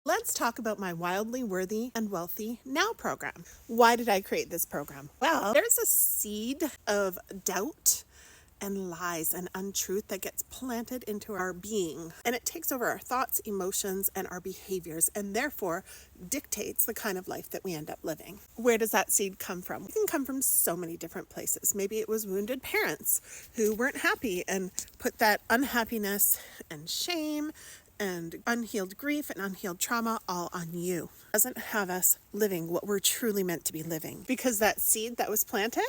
Let's talk about my Wildly Worthy and Wealthy Now program. Why did I create this program? Well, there's a seed of doubt and lies and untruth that gets planted into our being, and it takes over our thoughts, emotions, and our behaviors, and therefore dictates the kind of life that we end up living. Where does that seed come from? It can come from so many different places. Maybe it was wounded parents who weren't happy and put that unhappiness and shame and unhealed grief and unhealed trauma all on you. It doesn't have us living what we're truly meant to be living, because that seed that was planted,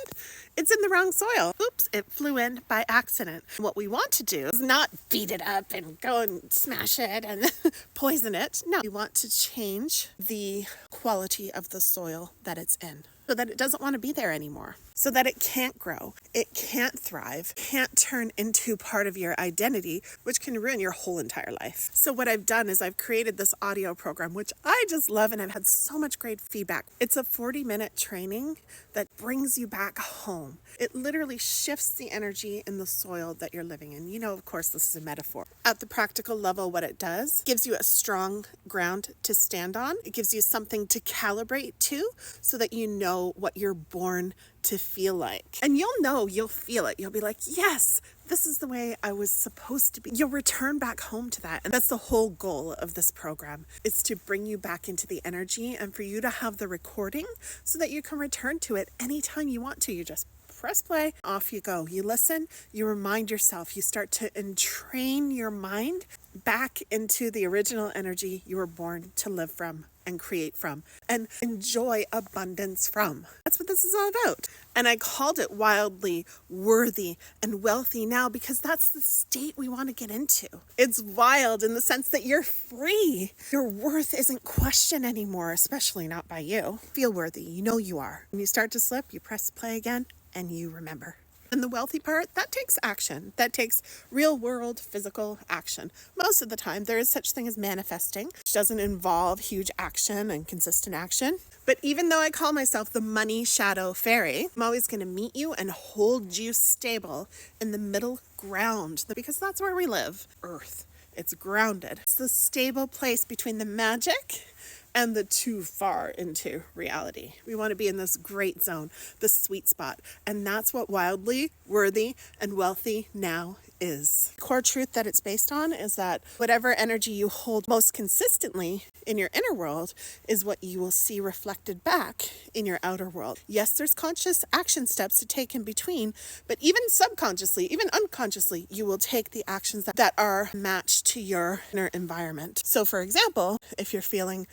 it's in the wrong soil. Oops, it flew in by accident. What we want to do is not beat it up and go and smash it and poison it. No, we want to change the quality of the soil that it's in, so that it doesn't want to be there anymore, so that it can't grow, it can't thrive, can't turn into part of your identity, which can ruin your whole entire life. So what I've done is I've created this audio program, which I just love, and I've had so much great feedback. It's a 40-minute training that brings you back home. It literally shifts the energy in the soil that you're living in. You know, of course, this is a metaphor. At the practical level, what it does gives you a strong ground to stand on. It gives you something to calibrate to, so that you know what you're born to feel like. And you'll feel it. You'll be like, yes, this is the way I was supposed to be. You'll return back home to that. And that's the whole goal of this program, is to bring you back into the energy and for you to have the recording so that you can return to it anytime you want to. You just press play, off you go. You listen, you remind yourself, you start to entrain your mind back into the original energy you were born to live from and create from and enjoy abundance from. That's what this is all about. And I called it Wildly Worthy and Wealthy Now because that's the state we want to get into. It's wild in the sense that you're free. Your worth isn't questioned anymore, especially not by you. Feel worthy. You know you are. When you start to slip, you press play again and you remember. And the wealthy part, that takes action. That takes real world physical action. Most of the time, there is such thing as manifesting, which doesn't involve huge action and consistent action. But even though I call myself the money shadow fairy, I'm always going to meet you and hold you stable in the middle ground, because that's where we live. Earth. It's grounded. It's the stable place between the magic and the too far into reality. We want to be in this great zone, the sweet spot. And that's what Wildly Worthy and Wealthy Now is. The core truth that it's based on is that whatever energy you hold most consistently in your inner world is what you will see reflected back in your outer world. Yes, there's conscious action steps to take in between, but even subconsciously, even unconsciously, you will take the actions that are matched to your inner environment. So for example, if you're feeling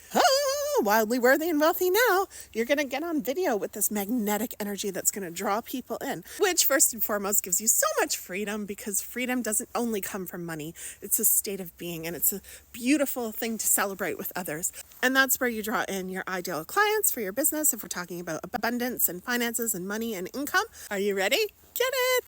wildly worthy and wealthy now, you're going to get on video with this magnetic energy that's going to draw people in, which first and foremost gives you so much freedom, because freedom doesn't only come from money. It's a state of being, and it's a beautiful thing to celebrate with others. And that's where you draw in your ideal clients for your business. If we're talking about abundance and finances and money and income, are you ready? Get it!